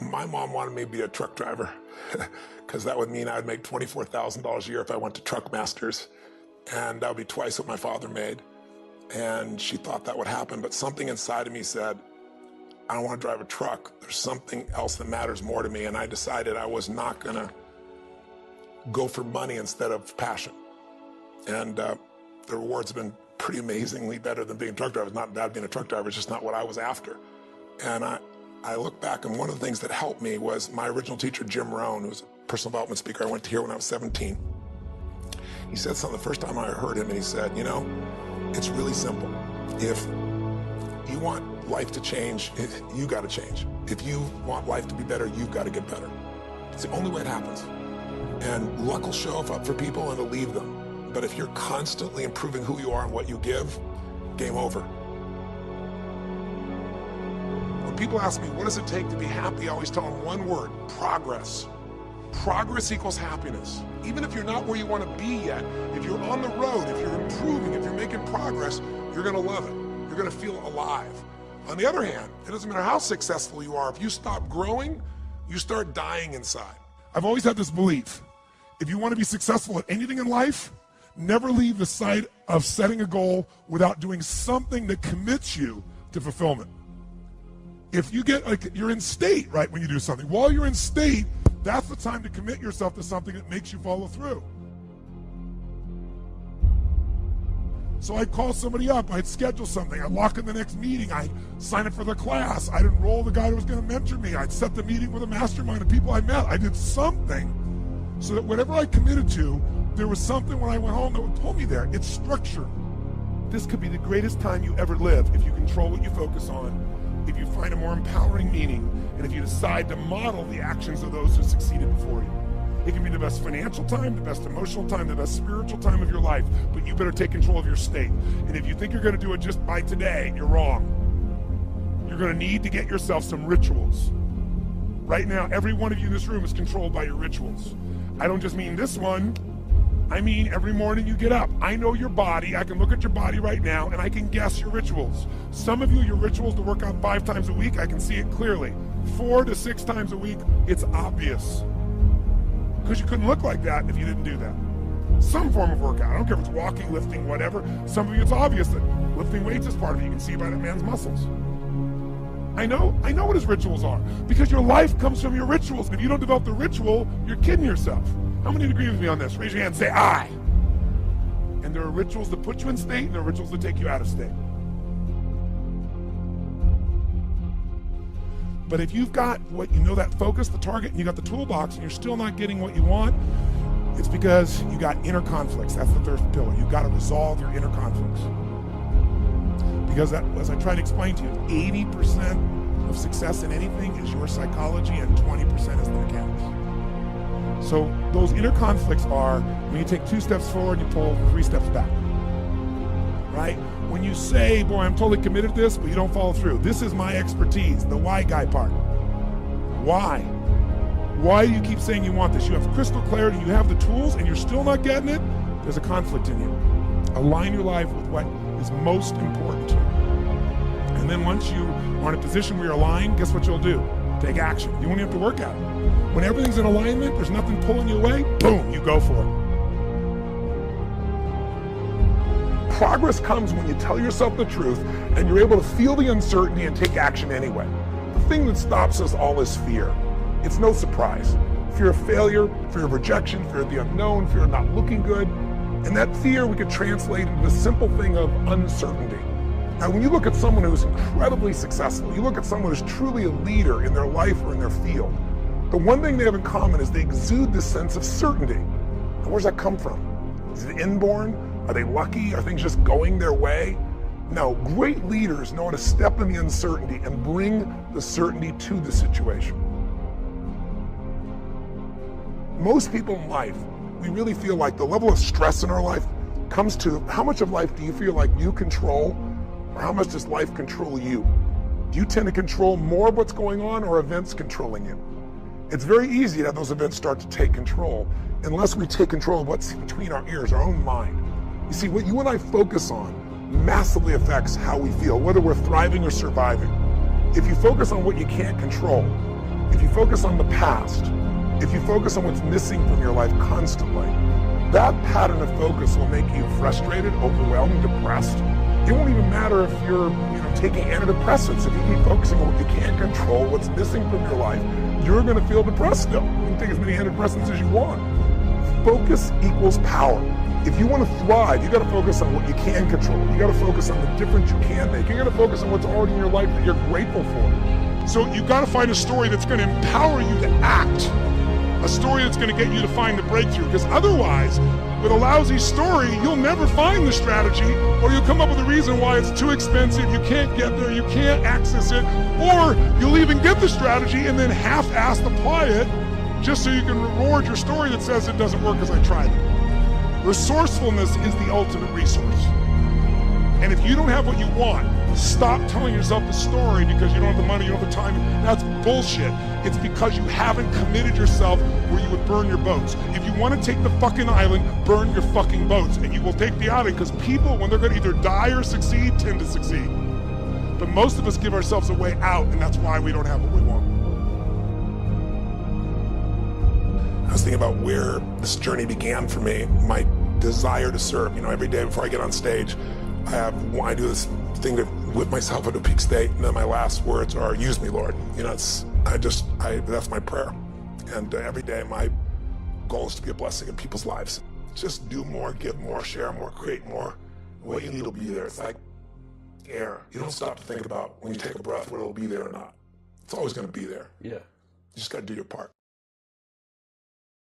My mom wanted me to be a truck driver because that would mean I would make $24,000 a year if I went to Truck Masters, and that would be twice what my father made. And she thought that would happen, but something inside of me said, I don't want to drive a truck. There's something else that matters more to me, and I decided I was not going to go for money instead of passion. And the rewards have been pretty amazingly better than being a truck driver. It's not bad being a truck driver, it's just not what I was after. And I look back, and one of the things that helped me was my original teacher, Jim Rohn, who was a personal development speaker. I went to hear when I was 17. He said something the first time I heard him, and he said, you know, it's really simple. If you want life to change, you got to change. If you want life to be better, you've got to get better. It's the only way it happens. And luck will show up for people and it'll leave them. But if you're constantly improving who you are and what you give, game over. When people ask me, what does it take to be happy? I always tell them one word: progress. Progress equals happiness. Even if you're not where you want to be yet, if you're on the road, if you're improving, if you're making progress, you're going to love it. You're going to feel alive. On the other hand, it doesn't matter how successful you are. If you stop growing, you start dying inside. I've always had this belief: if you want to be successful at anything in life, never leave the sight of setting a goal without doing something that commits you to fulfillment. If you get, like, you're in state, right, when you do something. While you're in state, that's the time to commit yourself to something that makes you follow through. So I'd call somebody up, I'd schedule something, I'd lock in the next meeting, I'd sign up for the class, I'd enroll the guy who was going to mentor me, I'd set the meeting with a mastermind of people I met. I did something so that whatever I committed to, there was something when I went home that would pull me there. It's structure. This could be the greatest time you ever live if you control what you focus on, if you find a more empowering meaning, and if you decide to model the actions of those who succeeded before you. It can be the best financial time, the best emotional time, the best spiritual time of your life, but you better take control of your state. And if you think you're going to do it just by today, you're wrong. You're going to need to get yourself some rituals. Right now, every one of you in this room is controlled by your rituals. I don't just mean this one. I mean every morning you get up. I know your body. I can look at your body right now, and I can guess your rituals. Some of you, your rituals to work out 5 times a week, I can see it clearly. 4 to 6 times a week, it's obvious. Because you couldn't look like that if you didn't do that. Some form of workout. I don't care if it's walking, lifting, whatever. Some of you, it's obvious that lifting weights is part of it. You can see by that man's muscles. I know what his rituals are. Because your life comes from your rituals. And if you don't develop the ritual, you're kidding yourself. How many agree with me on this? Raise your hand and say, I. And there are rituals that put you in state, and there are rituals that take you out of state. But if you've got what you know, that focus, the target, and you got the toolbox, and you're still not getting what you want, it's because you got inner conflicts. That's the third pillar. You've got to resolve your inner conflicts. Because that, as I tried to explain to you, 80% of success in anything is your psychology, and 20% is the mechanics. So those inner conflicts are when you take 2 steps forward, you pull 3 steps back. Right? When you say, boy, I'm totally committed to this, but you don't follow through. This is my expertise, the why guy part. Why? Why do you keep saying you want this? You have crystal clarity, you have the tools, and you're still not getting it? There's a conflict in you. Align your life with what is most important to you. And then once you are in a position where you're aligned, guess what you'll do? Take action. You won't even have to work at it. When everything's in alignment, there's nothing pulling you away, boom, you go for it. Progress comes when you tell yourself the truth and you're able to feel the uncertainty and take action anyway. The thing that stops us all is fear. It's no surprise. Fear of failure, fear of rejection, fear of the unknown, fear of not looking good. And that fear we could translate into the simple thing of uncertainty. Now, when you look at someone who's incredibly successful, you look at someone who's truly a leader in their life or in their field, the one thing they have in common is they exude this sense of certainty. Now, where's that come from? Is it inborn? Are they lucky? Are things just going their way? No, great leaders know how to step in the uncertainty and bring the certainty to the situation. Most people in life, we really feel like the level of stress in our life comes to how much of life do you feel like you control, or how much does life control you? Do you tend to control more of what's going on, or events controlling you? It's very easy to have those events start to take control unless we take control of what's between our ears, our own mind. You see, what you and I focus on massively affects how we feel, whether we're thriving or surviving. If you focus on what you can't control, If you focus on the past, if you focus on what's missing from your life constantly, that pattern of focus will make you frustrated, overwhelmed, depressed. It won't even matter if you're taking antidepressants. If you keep focusing on what you can't control, what's missing from your life, you're going to feel depressed still. You can take as many antidepressants as you want. Focus equals power. If you want to thrive, you got to focus on what you can control. You got to focus on the difference you can make. You got to focus on what's already in your life that you're grateful for. So you got to find a story that's going to empower you to act. A story that's going to get you to find the breakthrough. Because otherwise, with a lousy story, you'll never find the strategy, or you'll come up with a reason why it's too expensive, you can't get there, you can't access it, or you'll even get the strategy and then half-assed apply it just so you can reward your story that says it doesn't work because I tried it. Resourcefulness is the ultimate resource. And if you don't have what you want, stop telling yourself the story because you don't have the money, you don't have the time. That's bullshit. It's because you haven't committed yourself where you would burn your boats. If you want to take the fucking island, burn your fucking boats. And you will take the island because people, when they're going to either die or succeed, tend to succeed. But most of us give ourselves a way out, and that's why we don't have what we want. I was thinking about where this journey began for me, my desire to serve. Every day before I get on stage, I do this thing to whip myself into a peak state, and then my last words are, use me, Lord. That's my prayer. And every day my goal is to be a blessing in people's lives. Just do more, give more, share more, create more. What you need will be there. It's like air. You don't stop to think about when you take a breath whether it'll be there or not. It's always going to be there. Yeah. You just got to do your part.